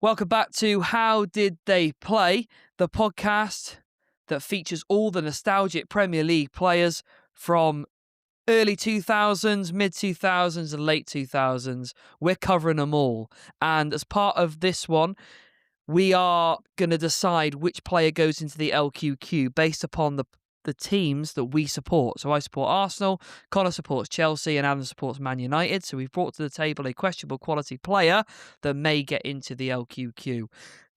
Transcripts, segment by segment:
Welcome back to How Did They Play, the podcast that features all the nostalgic Premier League players from early 2000s, mid 2000s and late 2000s. We're covering them all. And as part of this one, we are going to decide which player goes into the LQQ based upon the teams that we support. So I support Arsenal, Connor supports Chelsea, and Adam supports Man United. So we've brought to the table a questionable quality player that may get into the LQQ.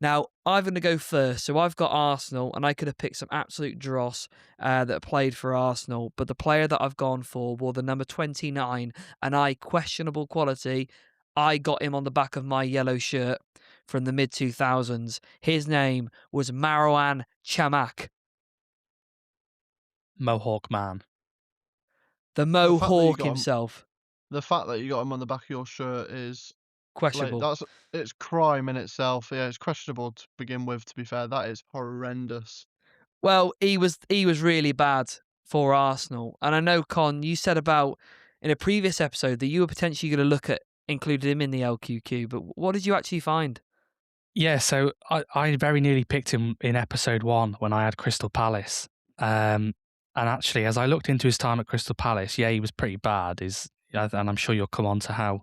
Now, I'm going to go first. So I've got Arsenal, and I could have picked some absolute dross that played for Arsenal. But the player that I've gone for wore the number 29, and questionable quality. I got him on the back of my yellow shirt from the mid-2000s. His name was Marouane Chamakh. Mohawk man. The Mohawk himself. The fact that you got him on the back of your shirt is questionable. It's crime in itself. Yeah, it's questionable to begin with, to be fair. That is horrendous. Well, he was really bad for Arsenal. And I know, Con, you said about in a previous episode that you were potentially going to look at including him in the LQQ, but what did you actually find? Yeah, so I very nearly picked him in episode 1 when I had Crystal Palace. And actually, as I looked into his time at Crystal Palace, yeah, he was pretty bad. And I'm sure you'll come on to how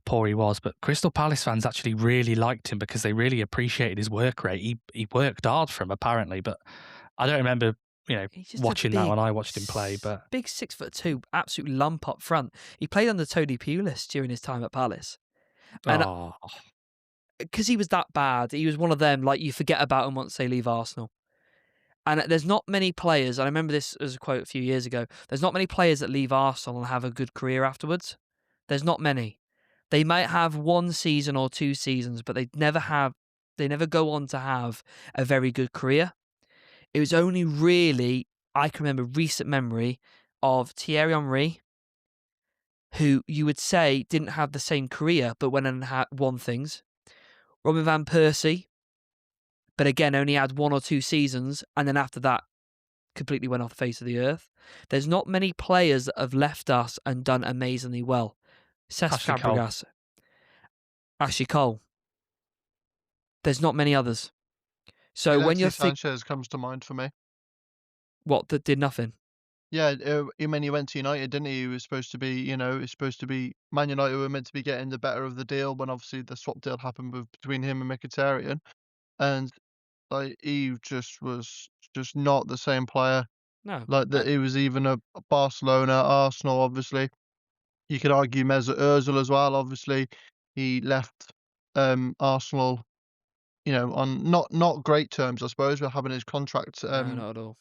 poor he was. But Crystal Palace fans actually really liked him because they really appreciated his work rate. He worked hard for him, apparently. But I don't remember, watching that when I watched him play. But big 6'2", absolute lump up front. He played under Tony Pulis during his time at Palace. And because he was that bad, he was one of them, like, you forget about him once they leave Arsenal. And there's not many players, and I remember this as a quote a few years ago, there's not many players that leave Arsenal and have a good career afterwards. There's not many. They might have 1 season or 2 seasons, but they never go on to have a very good career. It was only really, I can remember recent memory of Thierry Henry, who you would say didn't have the same career, but went and won things. Robin van Persie, but again, only had 1 or 2 seasons, and then after that, completely went off the face of the earth. There's not many players that have left us and done amazingly well. Cesc Fabregas, Ashley Cole. There's not many others. So when you're Sanchez comes to mind for me. What, that did nothing? Yeah, he went to United, didn't he? He was supposed to be, Man United were meant to be getting the better of the deal when obviously the swap deal happened between him and Mkhitaryan. And he just was not the same player. No. He was even a Barcelona, Arsenal, obviously. You could argue Mesut Ozil as well. Obviously, he left Arsenal, on not great terms, I suppose, with having his contract no, not at all.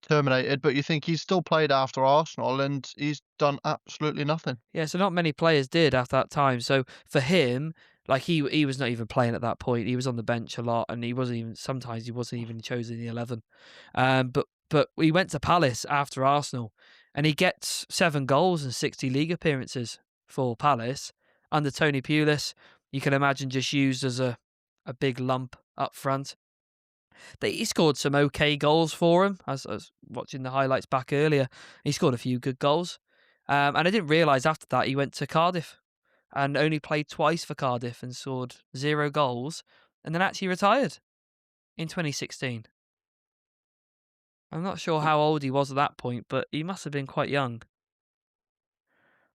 terminated. But you think he's still played after Arsenal, and he's done absolutely nothing. Yeah, so not many players did after that time. So for him, he was not even playing at that point. He was on the bench a lot, and sometimes he wasn't even chosen in the 11. But he went to Palace after Arsenal, and he gets 7 goals and 60 league appearances for Palace under Tony Pulis. You can imagine just used as a big lump up front. He scored some okay goals for him. I was watching the highlights back earlier. He scored a few good goals. And I didn't realise after that he went to Cardiff and only played twice for Cardiff and scored 0 goals and then actually retired in 2016. I'm not sure how old he was at that point, but he must have been quite young.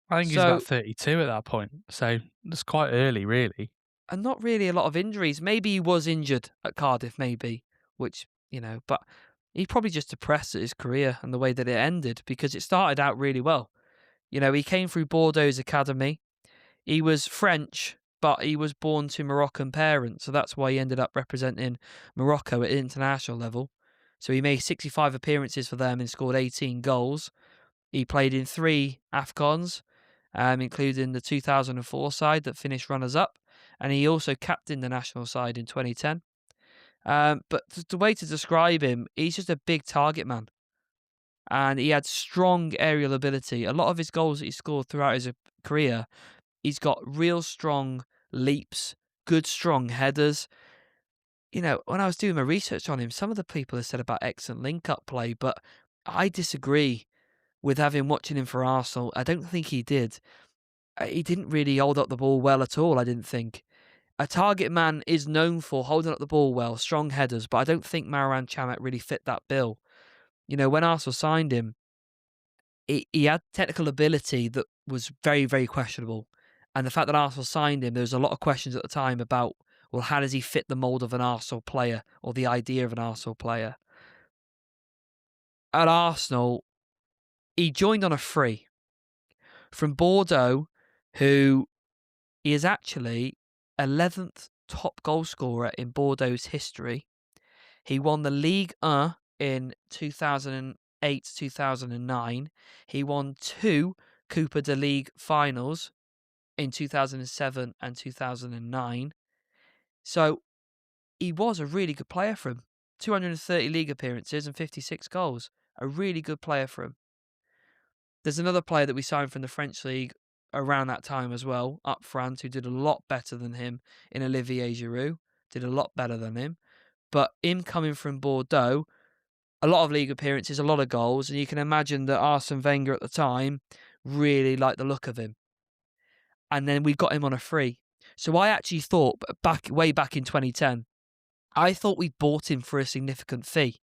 I think he's about 32 at that point, so that's quite early, really. And not really a lot of injuries. Maybe he was injured at Cardiff, which, but he probably just depressed at his career and the way that it ended because it started out really well. He came through Bordeaux's academy. He was French, but he was born to Moroccan parents, so that's why he ended up representing Morocco at international level. So he made 65 appearances for them and scored 18 goals. He played in 3 AFCONs, including the 2004 side that finished runners-up, and he also captained the national side in 2010. But the way to describe him, he's just a big target man. And he had strong aerial ability. A lot of his goals that he scored throughout his career, he's got real strong leaps, good strong headers. When I was doing my research on him, some of the people have said about excellent link-up play, but I disagree with watching him for Arsenal. I don't think he did. He didn't really hold up the ball well at all, I didn't think. A target man is known for holding up the ball well, strong headers, but I don't think Marouane Chamakh really fit that bill. When Arsenal signed him, he had technical ability that was very, very questionable. And the fact that Arsenal signed him, there was a lot of questions at the time about, well, how does he fit the mould of an Arsenal player or the idea of an Arsenal player? At Arsenal, he joined on a free from Bordeaux, who he is actually 11th top goal scorer in Bordeaux's history. He won the Ligue 1 in 2008-2009. He won 2 Coupe de Ligue finals in 2007 and 2009. So he was a really good player for him. 230 league appearances and 56 goals. A really good player for him. There's another player that we signed from the French league around that time as well, up front, who did a lot better than him in Olivier Giroud. Did a lot better than him. But him coming from Bordeaux, a lot of league appearances, a lot of goals, and you can imagine that Arsene Wenger at the time really liked the look of him. And then we got him on a free. So I actually thought, way back in 2010, I thought we bought him for a significant fee.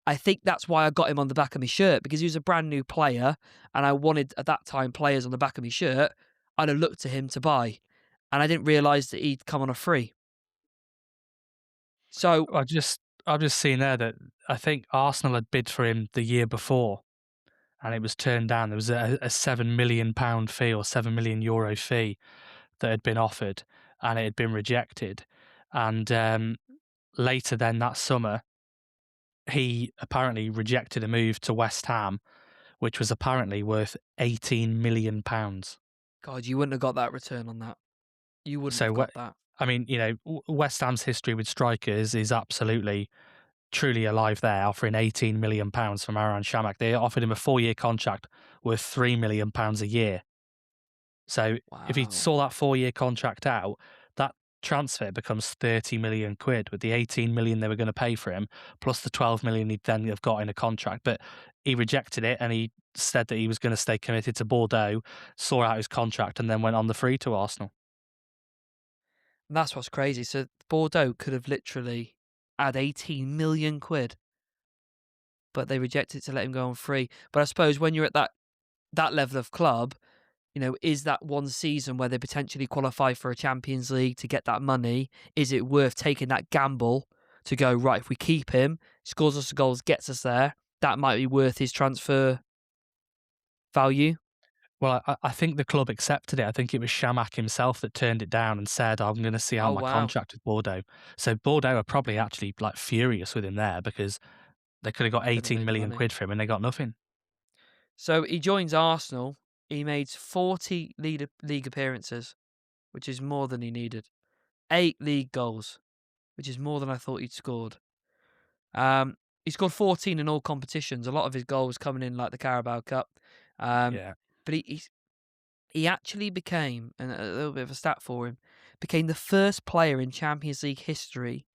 I think that's why I got him on the back of my shirt, because he was a brand new player, and I wanted, at that time, players on the back of my shirt. I'd have looked to him to buy, and I didn't realise that he'd come on a free. So I've just seen there that I think Arsenal had bid for him the year before, and it was turned down. There was a £7 million fee or €7 million fee that had been offered, and it had been rejected. And later then that summer, he apparently rejected a move to West Ham, which was apparently worth £18 million. God, you wouldn't have got that return on that. You wouldn't have got that. I mean, West Ham's history with strikers is absolutely, truly alive there, offering £18 million for Marouane Chamakh. They offered him a 4-year contract worth £3 million a year. So if he saw that 4-year contract out, that transfer becomes 30 million quid with the 18 million they were going to pay for him, plus the 12 million he'd then have got in a contract. But he rejected it, and he said that he was going to stay committed to Bordeaux, saw out his contract, and then went on the free to Arsenal. And that's what's crazy. So Bordeaux could have literally had 18 million quid, but they rejected to let him go on free. But I suppose when you're at that level of club, is that one season where they potentially qualify for a Champions League to get that money? Is it worth taking that gamble to go, right, if we keep him, scores us the goals, gets us there, that might be worth his transfer value? Well, I think the club accepted it. I think it was Chamakh himself that turned it down and said, I'm going to see out my contract with Bordeaux. So Bordeaux are probably actually furious with him there, because they could have got 18 million quid for him and they got nothing. So he joins Arsenal. He made 40 league appearances, which is more than he needed. 8 league goals, which is more than I thought he'd scored. He scored 14 in all competitions. A lot of his goals coming in like the Carabao Cup. But he actually became, and a little bit of a stat for him, became the first player in Champions League history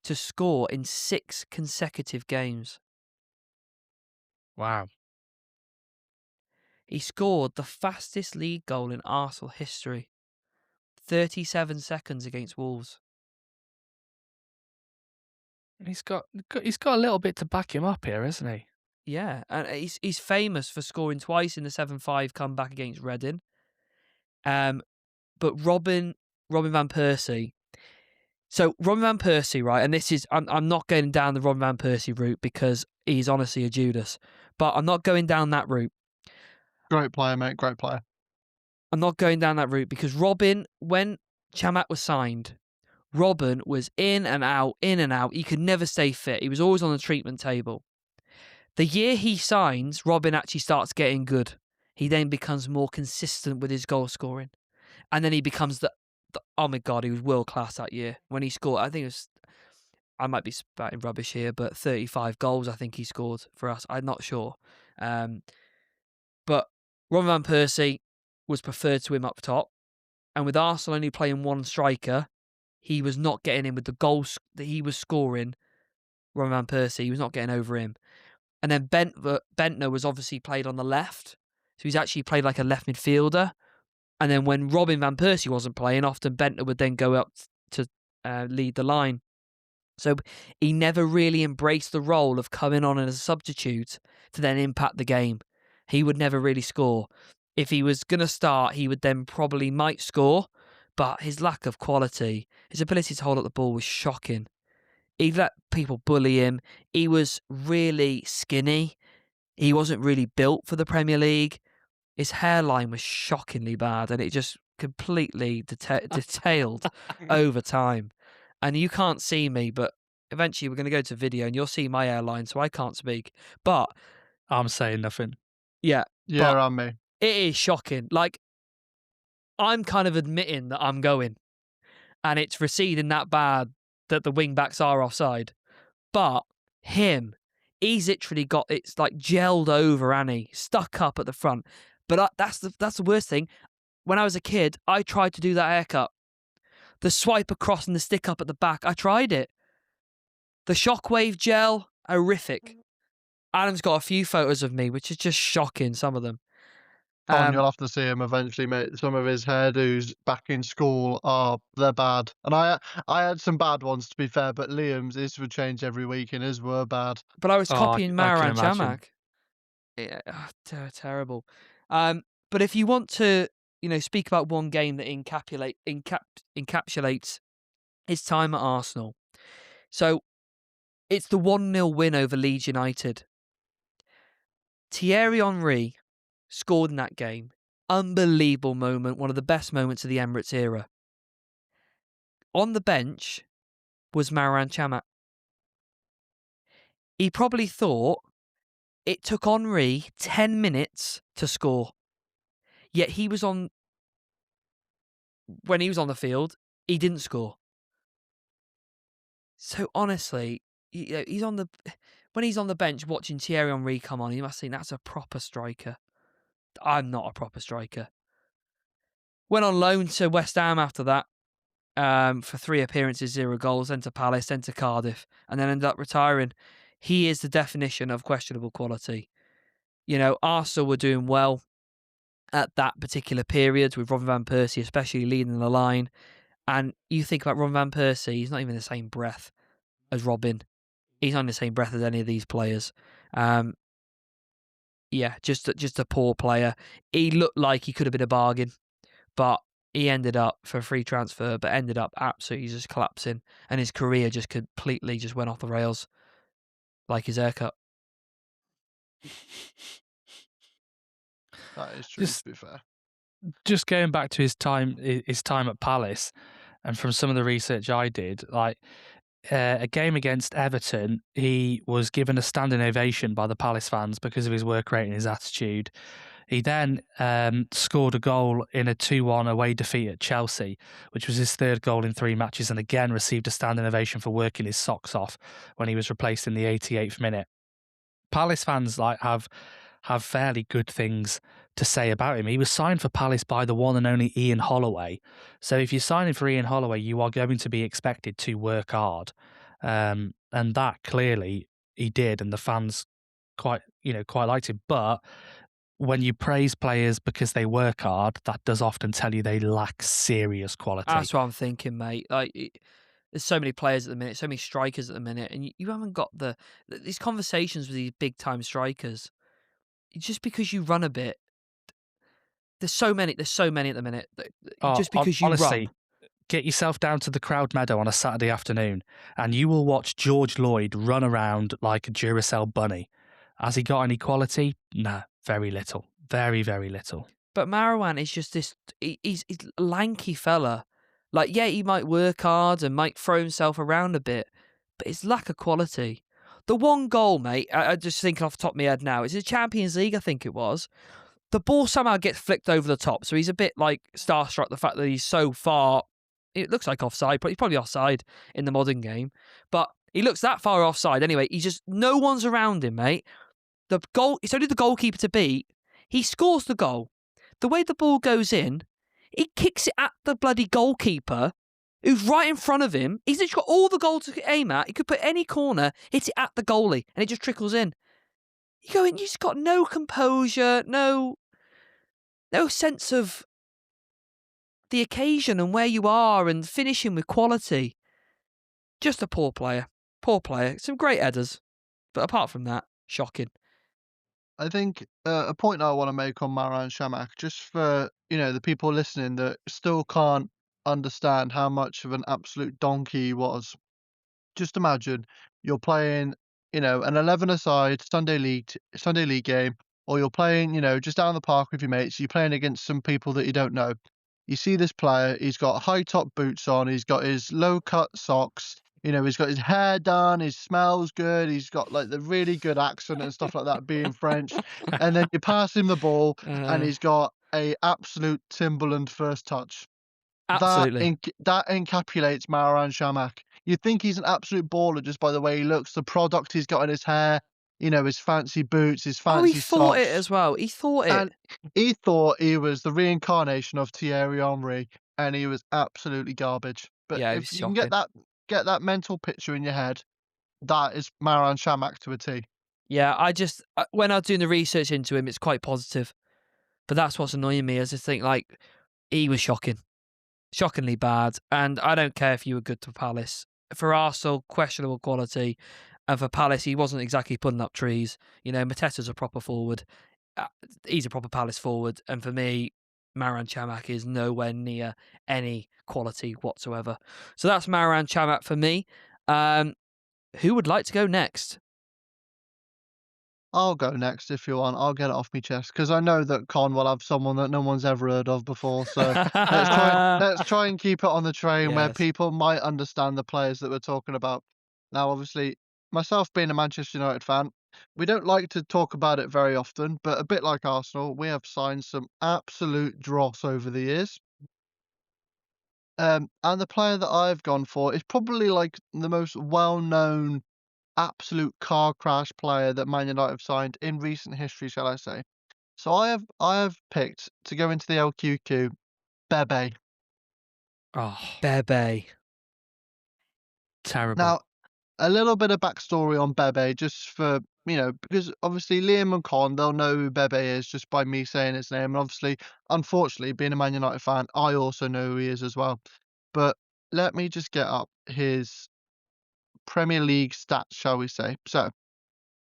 to score in 6 consecutive games. Wow. He scored the fastest league goal in Arsenal history. 37 seconds against Wolves. He's got a little bit to back him up here, hasn't he? Yeah, and he's famous for scoring twice in the 7-5 comeback against Reading. But Robin van Persie. So Robin van Persie, right? And this is I'm not going down the Robin van Persie route because he's honestly a Judas. But I'm not going down that route. Great player, mate. Great player. I'm not going down that route because Robin, when Chamakh was signed, Robin was in and out. He could never stay fit. He was always on the treatment table. The year he signs, Robin actually starts getting good. He then becomes more consistent with his goal scoring. And then he becomes oh my God, he was world class that year. When he scored, I think it was, I might be spouting rubbish here, but 35 goals I think he scored for us. I'm not sure. But Robin van Persie was preferred to him up top. And with Arsenal only playing one striker, he was not getting in with the goals that he was scoring. Robin van Persie, he was not getting over him. And then Bentner was obviously played on the left. So he's actually played like a left midfielder. And then when Robin van Persie wasn't playing, often Bentner would then go up to lead the line. So he never really embraced the role of coming on as a substitute to then impact the game. He would never really score. If he was going to start, he would then probably might score, but his lack of quality, his ability to hold up the ball was shocking. He let people bully him. He was really skinny. He wasn't really built for the Premier League. His hairline was shockingly bad, and it just completely detailed over time. And you can't see me, but eventually we're going to go to video, and you'll see my hairline, so I can't speak. But I'm saying nothing. Yeah, and me. It is shocking. Like, I'm kind of admitting that I'm going, and it's receding that bad that the wing backs are offside. But he's literally got it's like gelled over, Annie, stuck up at the front. But that's the worst thing. When I was a kid, I tried to do that haircut. The swipe across and the stick up at the back, I tried it. The shockwave gel, horrific. Adam's got a few photos of me, which is just shocking, some of them. You'll have to see him eventually, mate. Some of his hairdos back in school they're bad. And I had some bad ones, to be fair, but Liam's, his would change every week and his were bad. But I was copying Marouane Chamakh. Yeah, terrible. But if you want to, speak about one game that encapsulates his time at Arsenal. So it's the 1-0 win over Leeds United. Thierry Henry scored in that game. Unbelievable moment, one of the best moments of the Emirates era. On the bench was Marouane Chamakh. He probably thought it took Henry 10 minutes to score. Yet when he was on the field, he didn't score. So honestly, when he's on the bench watching Thierry Henry come on, you must think that's a proper striker. I'm not a proper striker. Went on loan to West Ham after that for 3 appearances, 0 goals, then to Palace, then to Cardiff, and then ended up retiring. He is the definition of questionable quality. Arsenal were doing well at that particular period with Robin van Persie, especially leading the line. And you think about Robin van Persie, he's not even in the same breath as Robin. He's not in the same breath as any of these players. Just a poor player. He looked like he could have been a bargain, but he ended up for a free transfer, but ended up absolutely just collapsing, and his career just completely just went off the rails, like his haircut. That is true, to be fair. Just going back to his time at Palace, and from some of the research I did, like a game against Everton, he was given a standing ovation by the Palace fans because of his work rate and his attitude. He then scored a goal in a 2-1 away defeat at Chelsea, which was his 3rd goal in 3 matches, and again received a standing ovation for working his socks off when he was replaced in the 88th minute. Palace fans have fairly good things to say about him. He was signed for Palace by the one and only Ian Holloway. So if you're signing for Ian Holloway, you are going to be expected to work hard. And that clearly he did, and the fans quite liked him. But when you praise players because they work hard, that does often tell you they lack serious quality. That's what I'm thinking, mate. Like, there's so many players at the minute, so many strikers at the minute, and you haven't got these conversations with these big-time strikers. Just because you run a bit, there's so many at the minute. Just because you honestly, run. Get yourself down to the Crowd Meadow on a Saturday afternoon, and you will watch George Lloyd run around like a Duracell bunny. Has he got any quality? No, very little. Very, very little. But Marouane is just this, he's a lanky fella. Like, yeah, he might work hard and might throw himself around a bit, but his lack of quality. The one goal, mate, I just thinking off the top of my head now, it's the Champions League, I think it was. The ball somehow gets flicked over the top, so he's a bit like starstruck, the fact that he's so far. It looks like offside, but he's probably offside in the modern game. But he looks that far offside anyway. No one's around him, mate. The goal, it's only the goalkeeper to beat. He scores the goal. The way the ball goes in, he kicks it at the bloody goalkeeper, who's right in front of him. He's literally got all the goal to aim at. He could put any corner, hit it at the goalie, and it just trickles in. You just got no composure, no sense of the occasion and where you are and finishing with quality. Just a poor player. Poor player. Some great headers. But apart from that, shocking. I think a point I want to make on Marouane Chamakh, just for the people listening that still can't understand how much of an absolute donkey he was. Just imagine you're playing, an 11-a-side Sunday league game, or you're playing, just down the park with your mates. You're playing against some people that you don't know. You see this player, he's got high top boots on, he's got his low cut socks, he's got his hair done, he smells good, he's got like the really good accent and stuff like that, being French. And then you pass him the ball, and he's got a absolute Timberland first touch. Absolutely. That encapsulates Marouane Chamakh. You'd think he's an absolute baller just by the way he looks, the product he's got in his hair, his fancy boots, his Oh, he fancy thought socks. it as well. He thought it. And he thought he was the reincarnation of Thierry Henry, and he was absolutely garbage. But Yeah, it if was you can shocking. get that mental picture in your head, that is Marouane Chamakh to a T. Yeah, when I was doing the research into him, it's quite positive. But that's what's annoying me, is I think, like, he was shocking. Shockingly bad. And I don't care if you were good to Palace. For Arsenal, questionable quality. And for Palace, he wasn't exactly putting up trees. Mateta's a proper forward. He's a proper Palace forward. And for me, Marouane Chamakh is nowhere near any quality whatsoever. So that's Marouane Chamakh for me. Who would like to go next? I'll go next if you want. I'll get it off my chest because I know that Con will have someone that no one's ever heard of before. So let's try and keep it on the train where Yes. people might understand the players that we're talking about. Now, obviously, myself being a Manchester United fan, we don't like to talk about it very often, but a bit like Arsenal, we have signed some absolute dross over the years. And the player that I've gone for is probably like the most well-known absolute car crash player that Man United have signed in recent history, shall I say. So I have picked to go into the LQQ, Bebe. Oh, Bebe. terrible. Now, a little bit of backstory on Bebe, just for, because obviously Liam and Con, they'll know who Bebe is just by me saying his name. And obviously, unfortunately, being a Man United fan, I also know who he is as well. But let me just get up his Premier League stats, shall we say. So,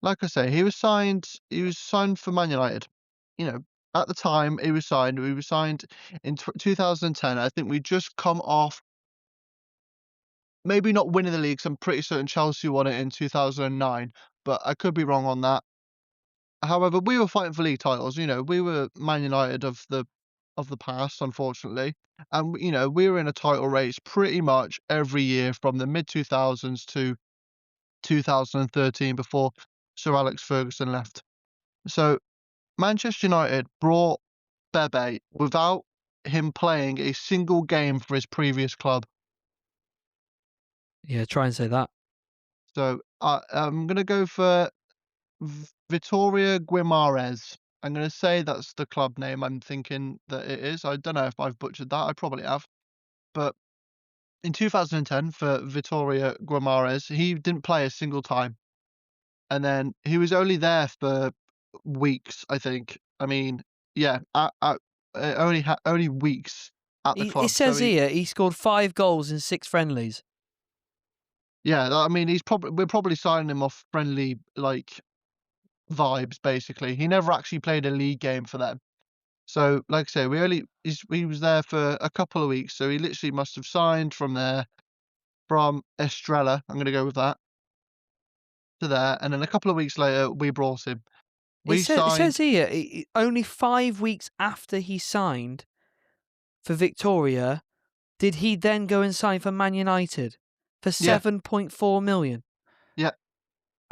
like I say, he was signed for Man United. At the time he was signed in 2010. I think we just come off maybe not winning the league 'cause I'm pretty certain Chelsea won it in 2009, but I could be wrong on that. However, we were fighting for league titles, we were Man United of the past, unfortunately. And, we were in a title race pretty much every year from the mid-2000s to 2013 before Sir Alex Ferguson left. So Manchester United brought Bebe without him playing a single game for his previous club. Yeah, try and say that. So I'm going to go for Vitoria Guimarães. I'm going to say that's the club name I'm thinking that it is. I don't know if I've butchered that. I probably have. But in 2010 for Vitoria Guimarães, he didn't play a single time. And then he was only there for weeks, I think. I mean, yeah, only weeks at the It club. says So here he scored 5 goals in 6 friendlies. yeah, I mean, we're probably signing him off friendly like vibes. Basically, he never actually played a league game for them. So, like I say, he was there for a couple of weeks. So he literally must have signed from there, from Estrella. I'm going to go with that, to there, and then a couple of weeks later we brought him. We It signed. says here only 5 weeks after he signed for Victoria did he then go and sign for Man United for Yeah, 7.4 million. yeah,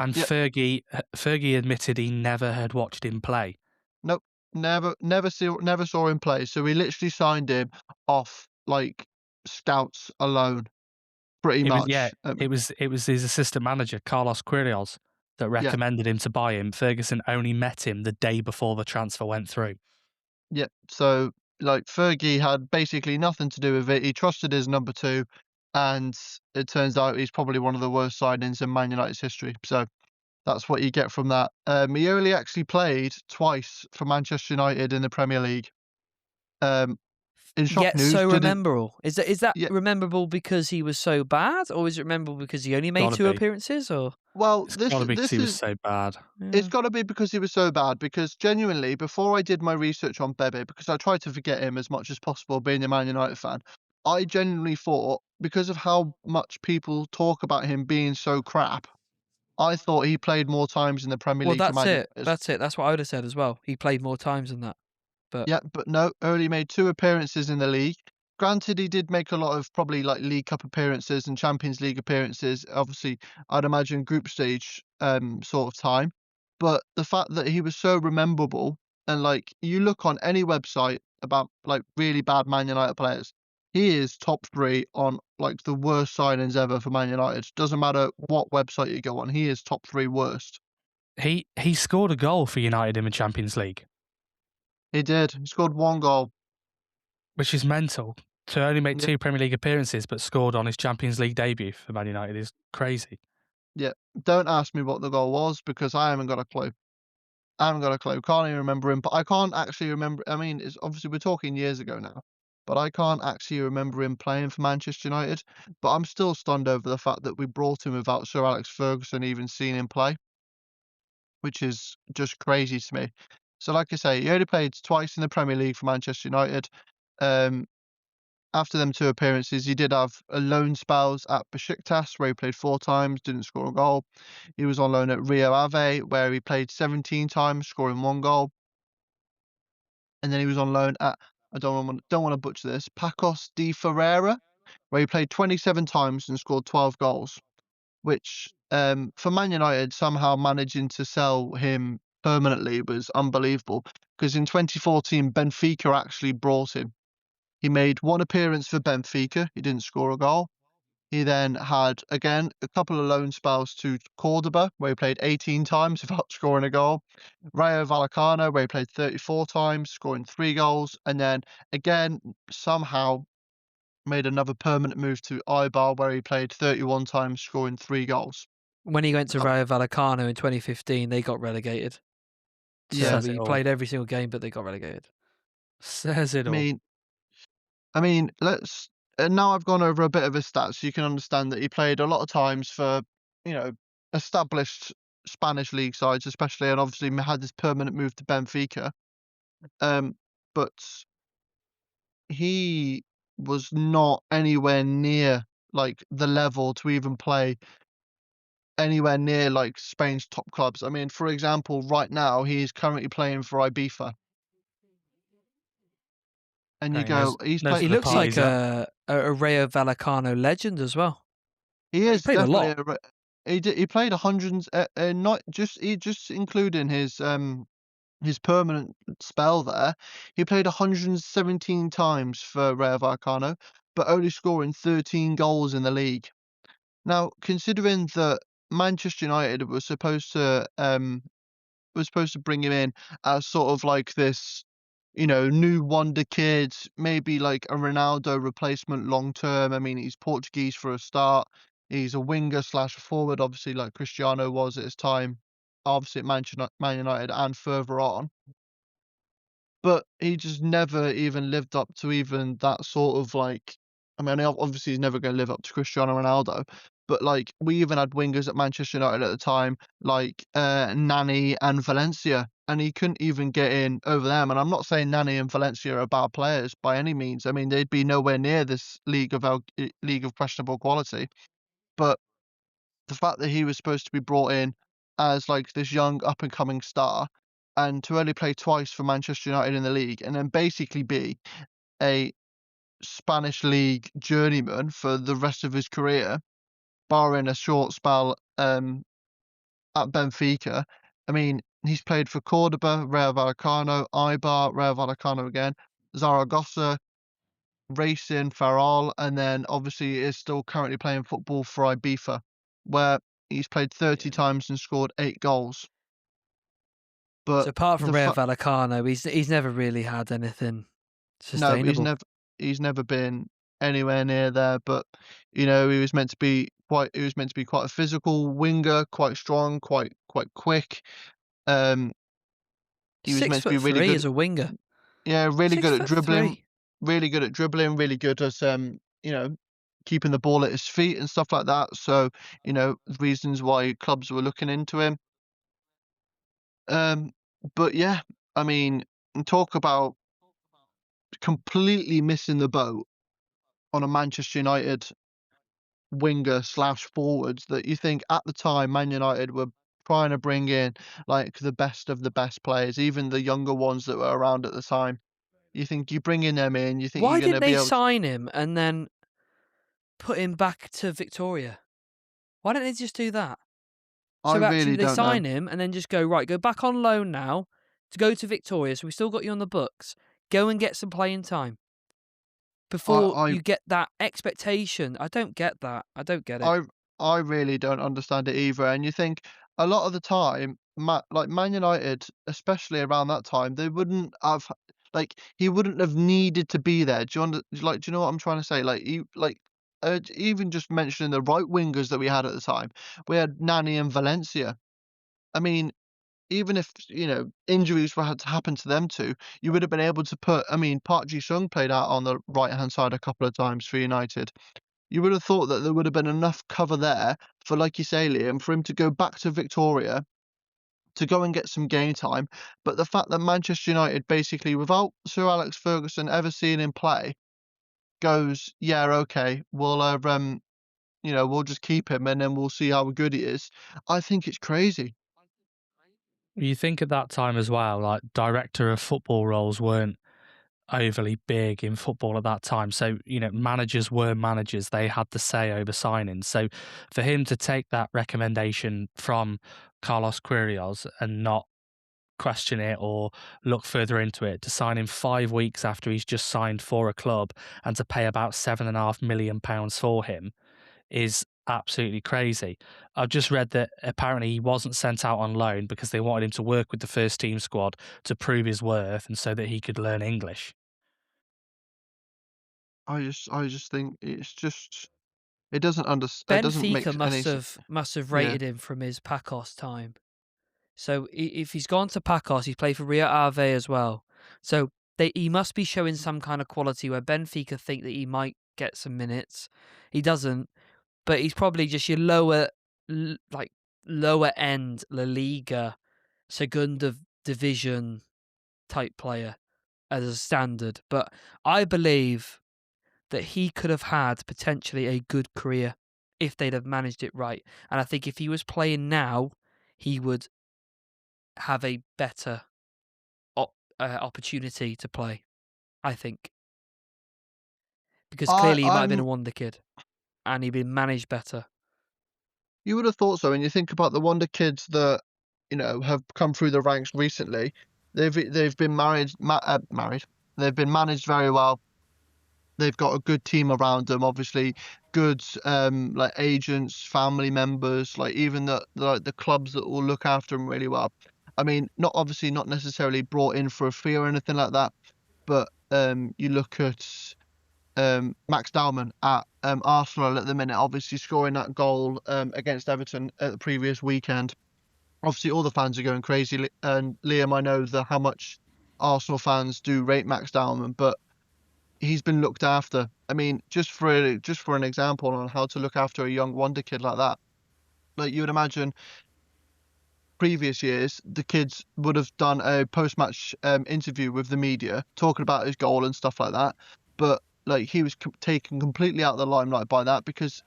And yeah. Fergie admitted he never had watched him play. Nope. Never saw him play. So we literally signed him off like scouts alone, pretty It was much. it was his assistant manager Carlos Queiroz that Yeah, recommended him to buy him. Ferguson only met him the day before the transfer went through. yeah. So like Fergie had basically nothing to do with it. He trusted his number two, and it turns out he's probably one of the worst signings in Man United's history. So that's what you get from that. He only actually played twice for Manchester United in the Premier League. Um, in shock Yet news, so didn't. rememberable. Is that Yeah, rememberable because he was so bad, or is it memorable because he only made Gotta 2 be. appearances? Or well, It's gotta be 'cause this he was is. so bad. It's yeah. got to be because he was so bad. Because genuinely, before I did my research on Bebe, because I tried to forget him as much as possible, being a Man United fan, I genuinely thought, because of how much people talk about him being so crap, I thought he played more times in the Premier Well, League for that's Man it. United. That's it. That's what I would have said as well. He played more times than that. But Yeah, but no, only made 2 appearances in the league. Granted, he did make a lot of probably like League Cup appearances and Champions League appearances. Obviously, I'd imagine group stage sort of time. But the fact that he was so rememberable, and like you look on any website about like really bad Man United players, he is top 3 on like the worst signings ever for Man United. Doesn't matter what website you go on, he is top 3 worst. He scored a goal for United in the Champions League, He did. He scored 1 goal. which is mental. To only make Yeah. 2 Premier League appearances but scored on his Champions League debut for Man United is crazy. Yeah, don't ask me what the goal was because I haven't got a clue. I haven't got a clue. Can't even remember him. But I can't actually remember. I mean, it's obviously we're talking years ago now, but I can't actually remember him playing for Manchester United. But I'm still stunned over the fact that we brought him without Sir Alex Ferguson even seeing him play, which is just crazy to me. So, like I say, he only played twice in the Premier League for Manchester United. Um, After them 2 appearances, he did have a loan spells at Besiktas, where he played 4 times, didn't score a goal. He was on loan at Rio Ave, where he played 17 times, scoring 1 goal. And then he was on loan at, I don't want to butcher this, Pacos de Ferreira, where he played 27 times and scored 12 goals, which for Man United somehow managing to sell him permanently was unbelievable. Because in 2014, Benfica actually brought him. He made 1 appearance for Benfica. He didn't score a goal. He then had, again, a couple of loan spells to Cordoba, where he played 18 times without scoring a goal. Rayo Vallecano, where he played 34 times, scoring 3 goals. And then, again, somehow made another permanent move to Eibar, where he played 31 times, scoring 3 goals. when he went to Rayo Vallecano in 2015, they got relegated. Yeah. So he played every single game, but they got relegated. Says it all. I mean, let's. And now I've gone over a bit of his stats, so you can understand that he played a lot of times for, you know, established Spanish league sides, especially, and obviously had this permanent move to Benfica. But he was not anywhere near like the level to even play anywhere near like Spain's top clubs. I mean, for example, right now he is currently playing for Ibiza. And you go, he's knows played. He the looks like parties up. a Rayo Vallecano legend as well. He is played a definitely lot. he played 100, not just including his permanent spell there. He played 117 times for Rayo Vallecano, but only scoring 13 goals in the league. Now, considering that Manchester United was supposed to bring him in as sort of like this, new wonder kid, maybe like a Ronaldo replacement long term. I mean, he's Portuguese for a start. He's a winger slash forward, obviously, like Cristiano was at his time, obviously at Man United and further on. But he just never even lived up to even that sort of like. I mean, obviously he's never going to live up to Cristiano Ronaldo, but like we even had wingers at Manchester United at the time, like Nani and Valencia, and he couldn't even get in over them. And I'm not saying Nani and Valencia are bad players by any means. I mean, they'd be nowhere near this league of questionable quality. But the fact that he was supposed to be brought in as like this young up and coming star and to only play twice for Manchester United in the league and then basically be a Spanish league journeyman for the rest of his career, barring a short spell at Benfica. I mean, he's played for Cordoba, Rayo Vallecano, Eibar, Rayo Vallecano again, Zaragoza, Racing, Ferrol, and then obviously is still currently playing football for Ibiza, where he's played 30 times and scored 8 goals. But So apart from the Rayo Vallecano, he's never really had anything no, but sustainable. he's never been anywhere near there. But he was meant to be quite a physical winger, quite strong, quite quick. He was meant to be really 6'3" good. as a winger. Yeah, really good at dribbling. 6'3". really good at dribbling, really good at you know, keeping the ball at his feet and stuff like that. So, reasons why clubs were looking into him. Um, but yeah, I mean, and talk about completely missing the boat on a Manchester United winger slash forwards that you think at the time Man United were trying to bring in like the best of the best players, even the younger ones that were around at the time. You think you bring in them in, you think Why you're going didn't to be they able to. sign him and then put him back to Victoria? Why don't they just do that? I So actually, really they don't know. sign him and then just go, right, go back on loan now to go to Victoria. So we still got you on the books. Go and get some playing time before I you get that expectation. I don't get that. I don't get it. I I really don't understand it either. And you think a lot of the time, like Man United, especially around that time, they wouldn't have like he wouldn't have needed to be there. Do you know what I'm trying to say? Even just mentioning the right wingers that we had at the time, we had Nani and Valencia. I mean, even if injuries were had to happen to them two, you would have been able to put. I mean, Park Ji-sung played out on the right hand side a couple of times for United. You would have thought that there would have been enough cover there for, like you say, Liam, for him to go back to Victoria to go and get some game time. But the fact that Manchester United basically, without Sir Alex Ferguson ever seeing him play, goes, yeah, okay, we'll just keep him and then we'll see how good he is. I think it's crazy. You think at that time as well, like director of football roles weren't overly big in football at that time. So, managers were managers. They had the say over signings. So for him to take that recommendation from Carlos Queiroz and not question it or look further into it, to sign him 5 weeks after he's just signed for a club and to pay about £7.5 million for him is absolutely crazy. I've just read that apparently he wasn't sent out on loan because they wanted him to work with the first team squad to prove his worth and so that he could learn English. I just think it doesn't Benfica make any sense. must have Yeah. rated him from his Pacos time. So if he's gone to Pacos, he's played for Rio Ave as well. So he must be showing some kind of quality where Benfica think that he might get some minutes. He doesn't, but he's probably just your lower end La Liga, Segunda Division type player as a standard. But I believe that he could have had potentially a good career if they'd have managed it right. And I think if he was playing now, he would have a better opportunity to play, I think. Because I clearly he might have been a I'm wonder kid and he'd been managed better. You would have thought so, and you think about the wonder kids that, have come through the ranks recently. They've been married. They've been managed very well. They've got a good team around them, obviously good like agents, family members, like even the clubs that will look after them really well. I mean, not necessarily brought in for a fee or anything like that, but you look at Max Dowman at Arsenal at the minute, obviously scoring that goal against Everton at the previous weekend. Obviously, all the fans are going crazy. And Liam, I know how much Arsenal fans do rate Max Dowman, but he's been looked after. I mean, just for an example on how to look after a young wonder kid like that, like you would imagine previous years, the kids would have done a post-match interview with the media talking about his goal and stuff like that. But like he was taken completely out of the limelight by that because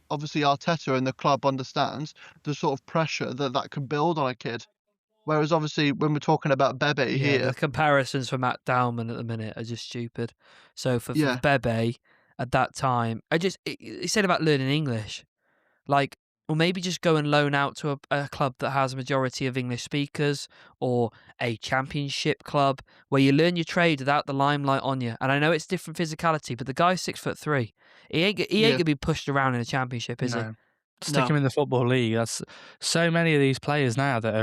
obviously Arteta and the club understands the sort of pressure that can build on a kid. Whereas obviously when we're talking about Bebe Yeah, here, the comparisons for Matt Dowman at the minute are just stupid. So for yeah, Bebe at that time, he said about learning English. Like, or maybe just go and loan out to a club that has a majority of English speakers or a championship club where you learn your trade without the limelight on you. And I know it's different physicality, but the guy's 6'3". He ain't yeah, gonna be pushed around in a championship, is he? No. Stick no, him in the Football League. That's so many of these players now that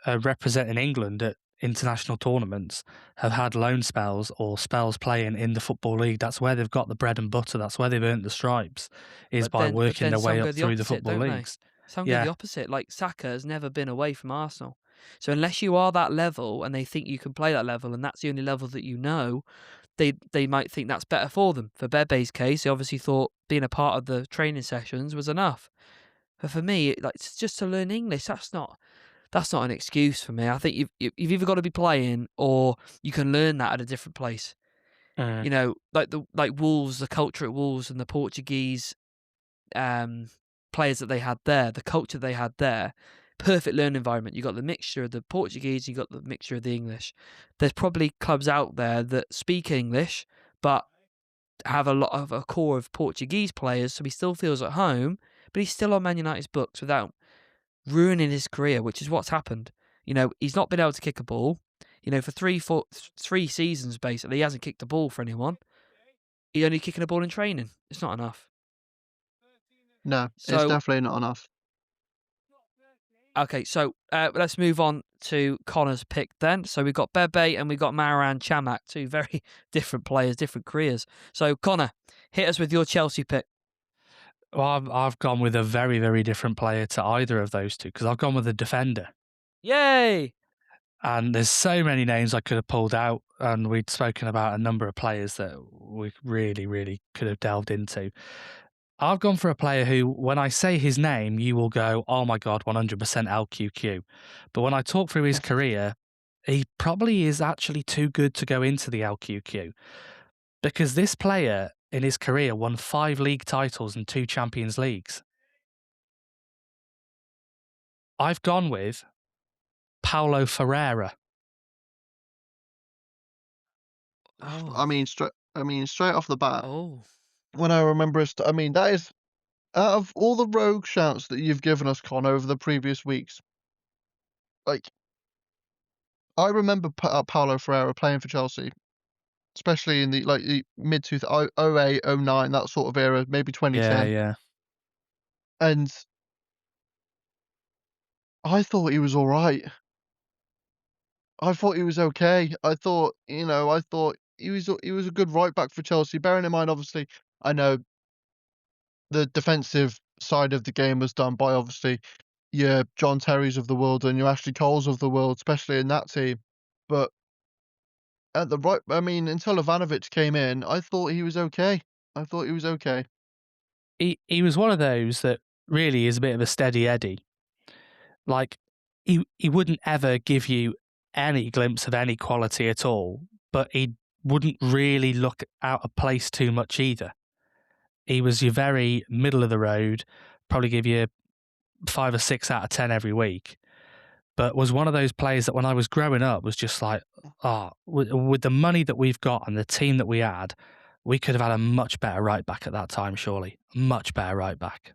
are representing England at international tournaments have had loan spells or spells playing in the Football League. That's where they've got the bread and butter. That's where they've earned the stripes, is by But working then their way some up go the through the opposite, football don't they? leagues. Some go the Yeah. opposite. Like Saka has never been away from Arsenal. So unless you are that level and they think you can play that level and that's the only level that you know, they might think that's better for them. For Bebe's case, he obviously thought being a part of the training sessions was enough. But for me, like, it's just to learn English. That's not an excuse for me. I think you've either got to be playing or you can learn that at a different place. You know, like Wolves, the culture at Wolves and the Portuguese players that they had there, the culture they had there, perfect learning environment. You got the mixture of the Portuguese, you got the mixture of the English. There's probably clubs out there that speak English, but have a lot of a core of Portuguese players, so he still feels at home, but he's still on Man United's books without ruining his career, which is what's happened. You know, he's not been able to kick a ball. You know, for three seasons basically, he hasn't kicked a ball for anyone. He's only kicking a ball in training. It's not enough. No, it's So definitely not enough. okay, so let's move on to Connor's pick then. So we've got Bebe and we've got Marouane, Chamakh, two very different players, different careers. So Connor, hit us with your Chelsea pick. Well, I've gone with a very, very different player to either of those two because I've gone with a defender. Yay! And there's so many names I could have pulled out, and we'd spoken about a number of players that we really, really could have delved into. I've gone for a player who, when I say his name, you will go, oh my God, 100% LQQ. But when I talk through his career, he probably is actually too good to go into the LQQ. Because this player in his career won 5 league titles and 2 Champions Leagues. I've gone with Paulo Ferreira. Oh. I mean, straight off the bat, Oh. when I remember that is out of all the rogue shouts that you've given us, Con, over the previous weeks. Like, I remember Paulo Ferreira playing for Chelsea, especially in the mid 08, 09, that sort of era, maybe 2010. Yeah. And I thought he was all right. I thought he was okay. I thought he was a good right back for Chelsea. Bearing in mind, obviously, I know the defensive side of the game was done by obviously your John Terrys of the world and your Ashley Coles of the world, especially in that team. But at the right, until Ivanovic came in, I thought he was okay. He was one of those that really is a bit of a steady Eddie. Like, he wouldn't ever give you any glimpse of any quality at all, but he wouldn't really look out of place too much either. He was your very middle of the road, probably give you 5 or 6 out of 10 every week, but was one of those players that when I was growing up was just like, with the money that we've got and the team that we had, we could have had a much better right back at that time, surely. Much better right back.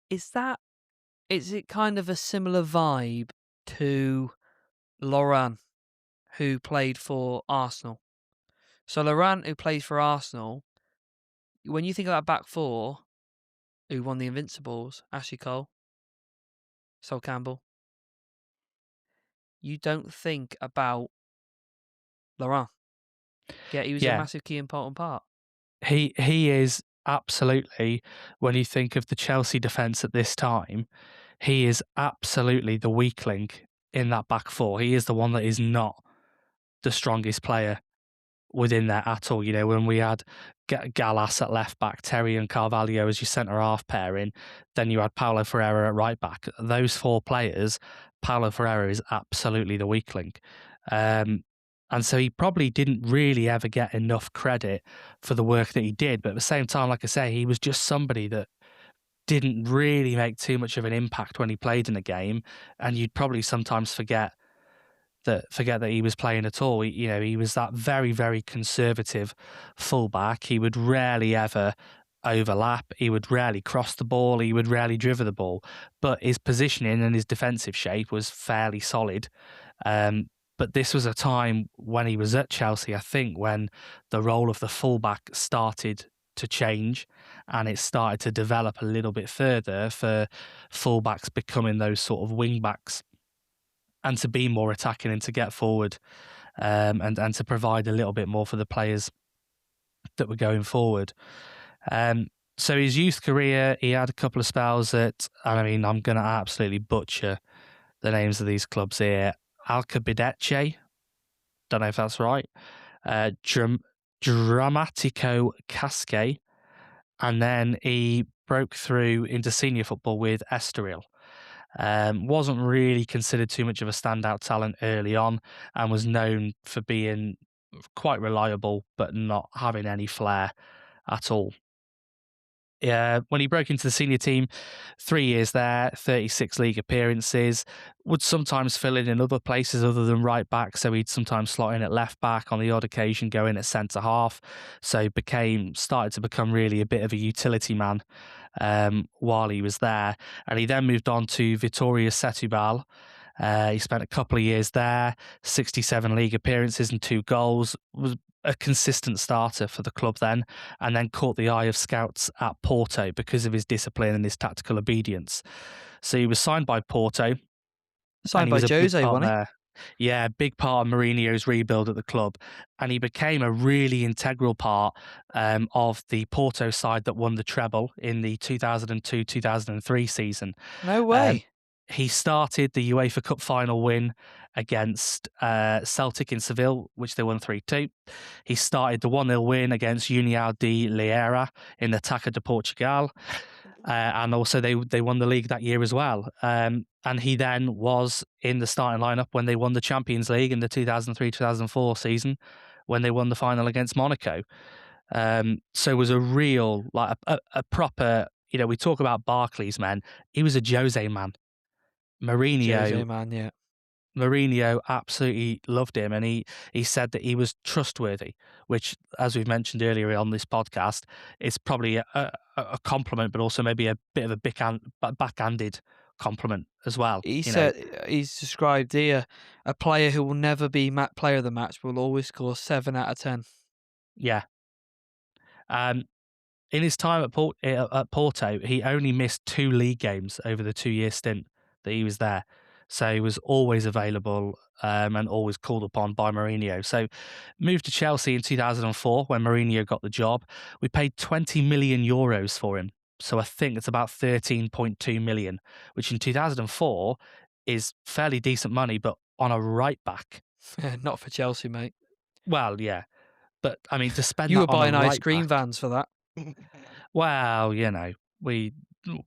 Is it kind of a similar vibe to Marouane, who played for Arsenal? So Marouane, who plays for Arsenal, when you think about back four, who won the Invincibles, Ashley Cole, Sol Campbell, you don't think about Marouane. Yeah, he was a massive key important part. He is absolutely, when you think of the Chelsea defence at this time, he is absolutely the weak link in that back four. He is the one that is not the strongest player within there at all. You know, when we had Gallas at left back, Terry and Carvalho as your centre half pairing, then you had Paulo Ferreira at right back. Those 4 players, Paulo Ferreira is absolutely the weak link. And so he probably didn't really ever get enough credit for the work that he did. But at the same time, like I say, he was just somebody that didn't really make too much of an impact when he played in a game. And you'd probably sometimes forget that he was playing at all. He was that very, very conservative fullback. He would rarely ever overlap. He would rarely cross the ball. He would rarely driver the ball. But his positioning and his defensive shape was fairly solid. But this was a time when he was at Chelsea, I think, when the role of the fullback started to change and it started to develop a little bit further for fullbacks becoming those sort of wing backs and to be more attacking and to get forward and to provide a little bit more for the players that were going forward. So his youth career, he had a couple of spells at, I'm going to absolutely butcher the names of these clubs here. Alcobideche, don't know if that's right. Dramatico Casque, and then he broke through into senior football with Estoril. Wasn't really considered too much of a standout talent early on, and was known for being quite reliable but not having any flair at all. When he broke into the senior team, 3 years there, 36 league appearances, would sometimes fill in other places other than right back, so he'd sometimes slot in at left back, on the odd occasion go in at centre half, so started to become really a bit of a utility man while he was there. And he then moved on to Vitória Setúbal. He spent a couple of years there, 67 league appearances and 2 goals, was a consistent starter for the club then, and then caught the eye of scouts at Porto because of his discipline and his tactical obedience. So he was signed by Porto. Signed by Jose, wasn't he? Yeah, big part of Mourinho's rebuild at the club. And he became a really integral part of the Porto side that won the treble in the 2002-2003 season. No way. He started the UEFA Cup final win against Celtic in Seville, which they won 3-2. He started the 1-0 win against União de Liera in the Taça de Portugal. And also they won the league that year as well. And he then was in the starting lineup when they won the Champions League in the 2003-2004 season, when they won the final against Monaco. So it was a real, like a proper, we talk about Barclays man. He was a Jose man. Jose man, yeah. Mourinho absolutely loved him, and he said that he was trustworthy, which, as we've mentioned earlier on this podcast, is probably a compliment, but also maybe a bit of a backhanded compliment as well. He said he's described here a player who will never be player of the match, but will always score 7 out of 10. Yeah. In his time at Porto, he only missed 2 league games over the 2-year stint that he was there. So he was always available and always called upon by Mourinho. So moved to Chelsea in 2004 when Mourinho got the job. We paid 20 million euros for him. So I think it's about 13.2 million, which in 2004 is fairly decent money, but on a right back. Not for Chelsea, mate. Well, yeah. But I mean, to spend you that were buying on a ice cream vans for that. Well,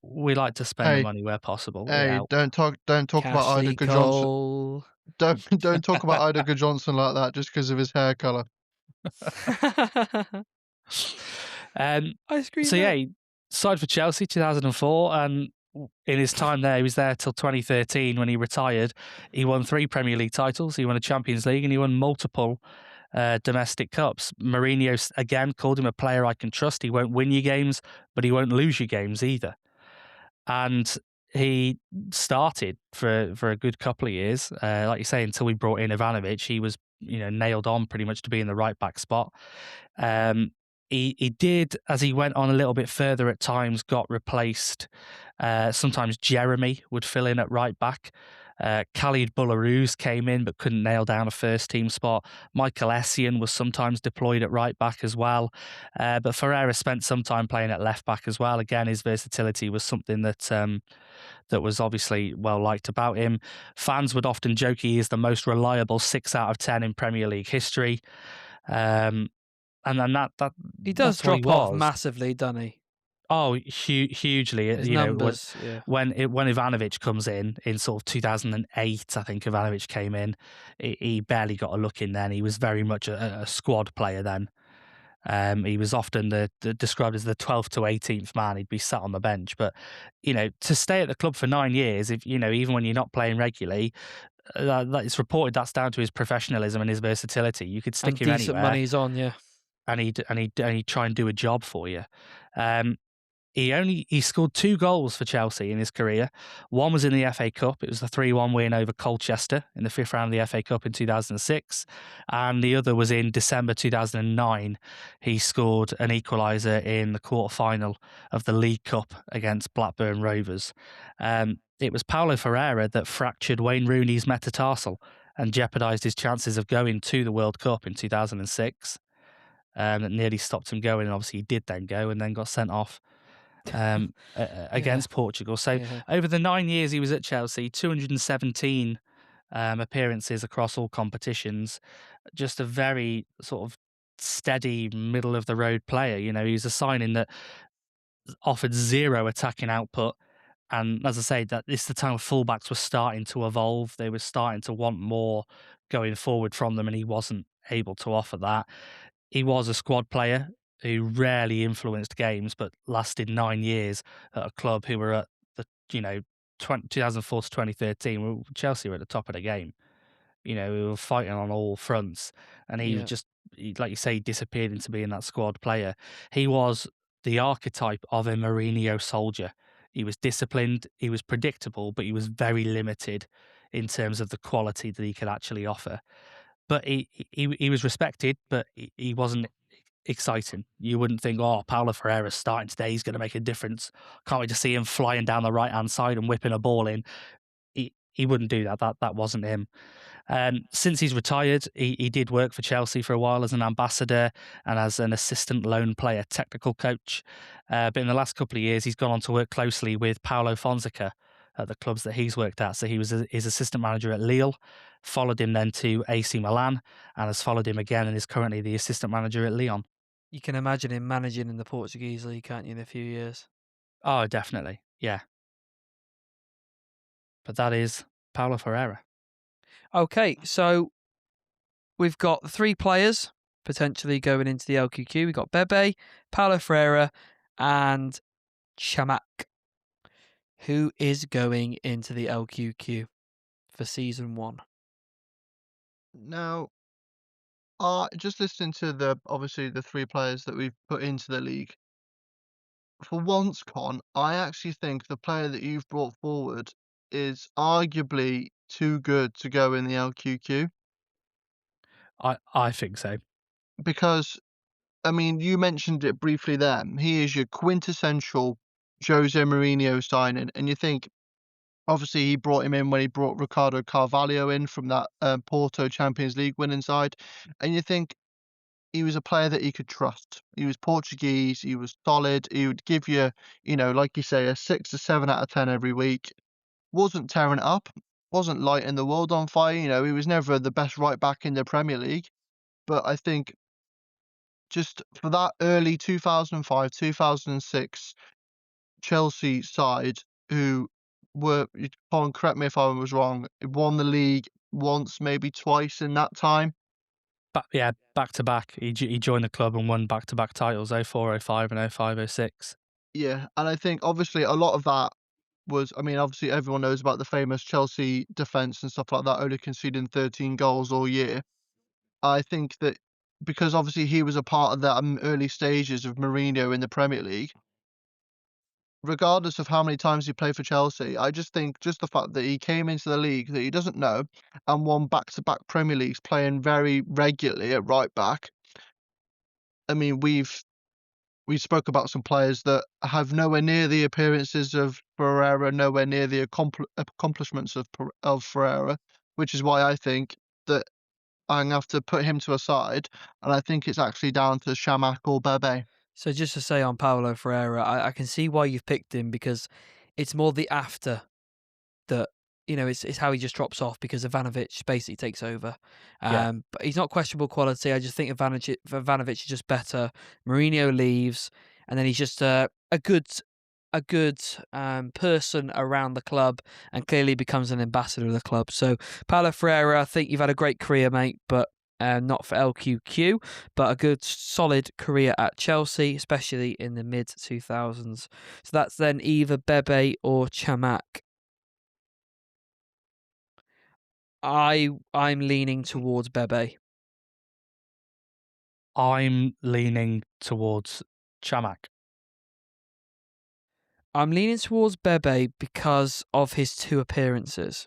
we like to spend the money where possible. Hey, don't talk about Ida Johnson. Don't talk about Ida Johnson like that just because of his hair color. Ice cream. So yeah, he signed for Chelsea 2004, and in his time there, he was there till 2013 when he retired. He won 3 Premier League titles. He won a Champions League, and he won multiple domestic cups. Mourinho again called him a player I can trust. He won't win you games, but he won't lose you games either. And he started for a good couple of years, like you say, until we brought in Ivanovic. He was nailed on pretty much to be in the right back spot. He did, as he went on a little bit further at times, got replaced. Sometimes Jeremy would fill in at right back. Khalid Boularouz came in but couldn't nail down a first team spot. Michael Essien was sometimes deployed at right back as well. But Ferreira spent some time playing at left back as well. Again, his versatility was something that was obviously well liked about him. Fans would often joke he is the most reliable 6 out of 10 in Premier League history. And then that he does drop off massively, doesn't he? Oh, hugely. His numbers, when Ivanovic comes in sort of 2008, I think Ivanovic came in. He barely got a look in then. He was very much a squad player then. He was often described as the 12th to 18th man. He'd be sat on the bench, but to stay at the club for 9 years, if even when you're not playing regularly, it's reported that's down to his professionalism and his versatility. You could stick him anywhere. Decent money's on, yeah. And he'd try and do a job for you. He scored 2 goals for Chelsea in his career. One was in the FA Cup. It was the 3-1 win over Colchester in the 5th round of the FA Cup in 2006. And the other was in December 2009. He scored an equaliser in the quarter-final of the League Cup against Blackburn Rovers. It was Paulo Ferreira that fractured Wayne Rooney's metatarsal and jeopardised his chances of going to the World Cup in 2006. That nearly stopped him going. And obviously he did then go and then got sent off against Portugal. So over the 9 years he was at Chelsea, 217 appearances across all competitions. Just a very sort of steady, middle of the road player. You know, he was a signing that offered zero attacking output. And as I say, that this is the time fullbacks were starting to evolve. They were starting to want more going forward from them, and he wasn't able to offer that. He was a squad player who rarely influenced games, but lasted 9 years at a club who were at the 2004 to 2013. Chelsea were at the top of the game. You know, we were fighting on all fronts, and he Yeah. just, like you say, disappeared into being that squad player. He was the archetype of a Mourinho soldier. He was disciplined, he was predictable, but he was very limited in terms of the quality that he could actually offer. But he was respected, but he wasn't exciting. You wouldn't think, oh, Paulo Ferreira's starting today, he's going to make a difference. Can't we just see him flying down the right-hand side and whipping a ball in? He wouldn't do that. That wasn't him. Since he's retired, he did work for Chelsea for a while as an ambassador and as an assistant loan player technical coach. But in the last couple of years, he's gone on to work closely with Paulo Fonseca at the clubs that he's worked at. So he was his assistant manager at Lille, followed him then to AC Milan, and has followed him again and is currently the assistant manager at Lyon. You can imagine him managing in the Portuguese league, can't you, in a few years? Oh, definitely. Yeah. But that is Paulo Ferreira. Okay, so we've got 3 players potentially going into the LQQ. We've got Bebe, Paulo Ferreira, and Chamakh. Who is going into the LQQ for season 1? Now, just listening to obviously the 3 players that we've put into the league. For once, Con, I actually think the player that you've brought forward is arguably too good to go in the LQQ I think so. because, I mean, you mentioned it briefly there. He is your quintessential Jose Mourinho signing, and you think obviously he brought him in when he brought Ricardo Carvalho in from that Porto Champions League winning side, and you think he was a player that you could trust. He was Portuguese, he was solid, he would give you, like you say, a 6 or 7 out of 10 every week. Wasn't tearing it up, wasn't lighting the world on fire, he was never the best right back in the Premier League. But I think just for that early 2005, 2006 Chelsea side who Colin, correct me if I was wrong, won the league once, maybe twice in that time. Back to back. He joined the club and won back-to-back titles, 04, 05 and 05, 06. Yeah, and I think obviously a lot of that was, I mean, obviously everyone knows about the famous Chelsea defence and stuff like that, only conceding 13 goals all year. I think that because obviously he was a part of that early stages of Mourinho in the Premier League, regardless of how many times he played for Chelsea, I just think just the fact that he came into the league that he doesn't know and won back-to-back Premier Leagues playing very regularly at right back. I mean, we spoke about some players that have nowhere near the appearances of Ferreira, nowhere near the accomplishments of Ferreira, which is why I think that I'm going to have to put him to a side, and I think it's actually down to Chamakh or Bebe. So just to say on Paulo Ferreira, I can see why you've picked him because it's more the after that, it's how he just drops off because Ivanovic basically takes over. Yeah. But he's not questionable quality. I just think Ivanovic is just better. Mourinho leaves, and then he's just a good person around the club and clearly becomes an ambassador of the club. So Paulo Ferreira, I think you've had a great career, mate, but not for LQQ, but a good solid career at Chelsea, especially in the mid 2000s. So that's then either Bebe or Chamakh. I'm leaning towards Bebe. I'm leaning towards Chamakh. I'm leaning towards Bebe because of his 2 appearances.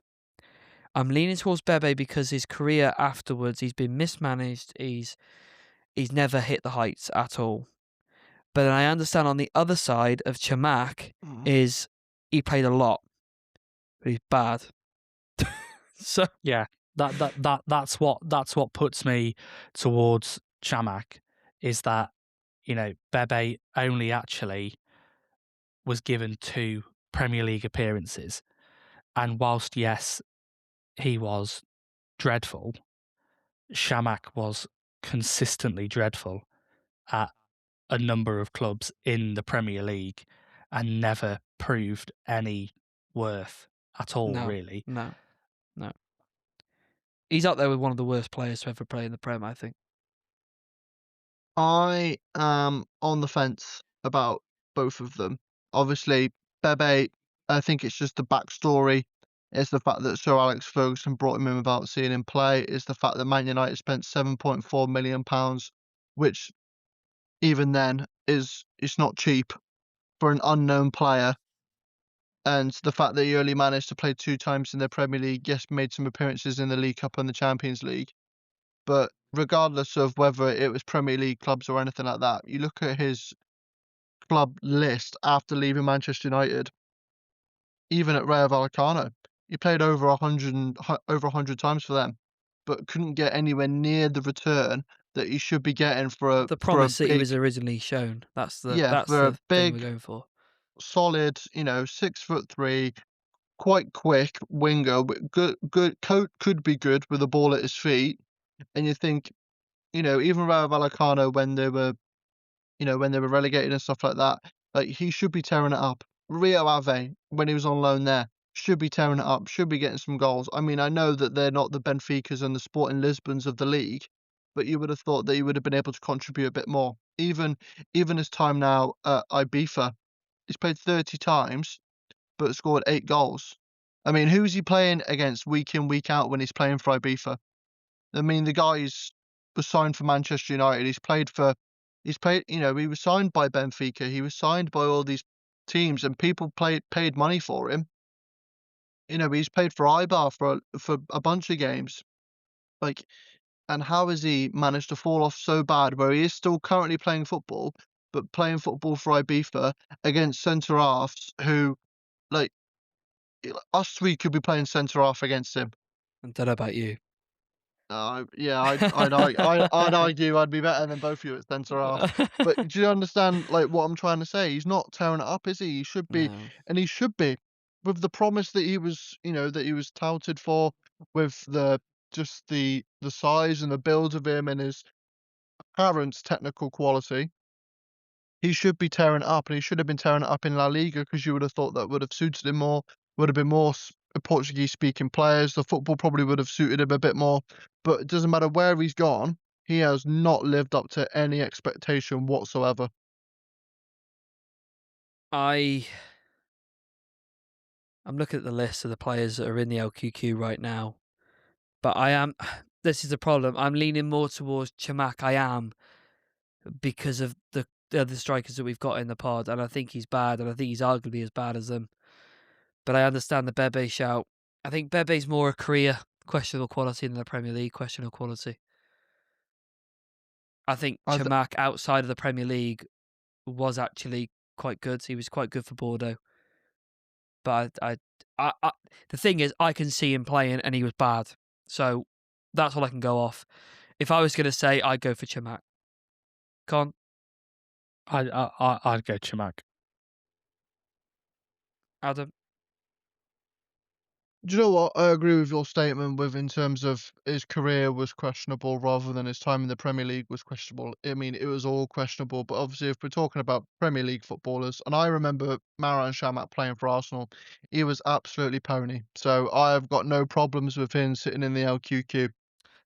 I'm leaning towards Bebe because his career afterwards, he's been mismanaged. He's never hit the heights at all. But I understand on the other side of Chamakh is he played a lot, but he's bad. So yeah, that's what puts me towards Chamakh is that Bebe only actually was given 2 Premier League appearances, and whilst yes, he was dreadful, Chamakh was consistently dreadful at a number of clubs in the Premier League and never proved any worth at all, really. No. He's up there with one of the worst players to ever play in the Prem, I think. I am on the fence about both of them. Obviously, Bebe, I think it's just the backstory. It's the fact that Sir Alex Ferguson brought him in without seeing him play. It's the fact that Man United spent £7.4 million, which even then it's not cheap for an unknown player. And the fact that he only managed to play 2 times in the Premier League, yes, made some appearances in the League Cup and the Champions League. But regardless of whether it was Premier League clubs or anything like that, you look at his club list after leaving Manchester United, even at Rayo Vallecano, he played over 100 times for them, but couldn't get anywhere near the return that he should be getting for The a promise that he big, was originally shown. That's the for a thing we're big, going for. solid, 6'3", quite quick winger, could be good with the ball at his feet. And you think, even Rayo Vallecano when they were relegated and stuff like that, like he should be tearing it up. Rio Ave, when he was on loan there, should be tearing it up, should be getting some goals. I mean, I know that they're not the Benficas and the Sporting Lisbons of the league, but you would have thought that he would have been able to contribute a bit more. Even his time now at Ibiza, he's played 30 times, but scored 8 goals. I mean, who's he playing against week in, week out when he's playing for Ibiza? I mean, the guy was signed for Manchester United. He was signed by Benfica. He was signed by all these teams, and people paid money for him. He's played for Eibar for a bunch of games. And how has he managed to fall off so bad where he is still currently playing football, but playing football for Ibiza against centre halves who, like, us three could be playing centre half against him. I don't know about you. I'd argue I'd be better than both of you at centre half. But do you understand what I'm trying to say? He's not tearing it up, is he? He should be, No. and he should be, with the promise that he was, that he was touted for, with the size and the build of him and his apparent technical quality. He should be tearing it up, and he should have been tearing it up in La Liga because you would have thought that would have suited him more. Would have been more Portuguese-speaking players. The football probably would have suited him a bit more. But it doesn't matter where he's gone, he has not lived up to any expectation whatsoever. I'm looking at the list of the players that are in the LQQ right now, but this is the problem. I'm leaning more towards Chamakh. I am, because of the other strikers that we've got in the pod, and I think he's bad, and I think he's arguably as bad as them. But I understand the Bebe shout. I think Bebe's more a career questionable quality than the Premier League questionable quality. I think Chamakh outside of the Premier League was actually quite good. He was quite good for Bordeaux. But the thing is, I can see him playing, and he was bad. So that's all I can go off. If I was going to say, I'd go for Chamakh. Con? I'd go Chamakh. Adam? Do you know what? I agree with your statement in terms of his career was questionable rather than his time in the Premier League was questionable. I mean, it was all questionable, but obviously if we're talking about Premier League footballers, and I remember Marouane Chamakh playing for Arsenal, he was absolutely pony. So I have got no problems with him sitting in the LQQ.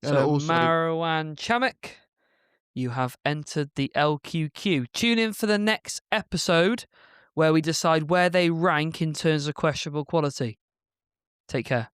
And So also, Marouane Chamakh, you have entered the LQQ. Tune in for the next episode where we decide where they rank in terms of questionable quality. Take care.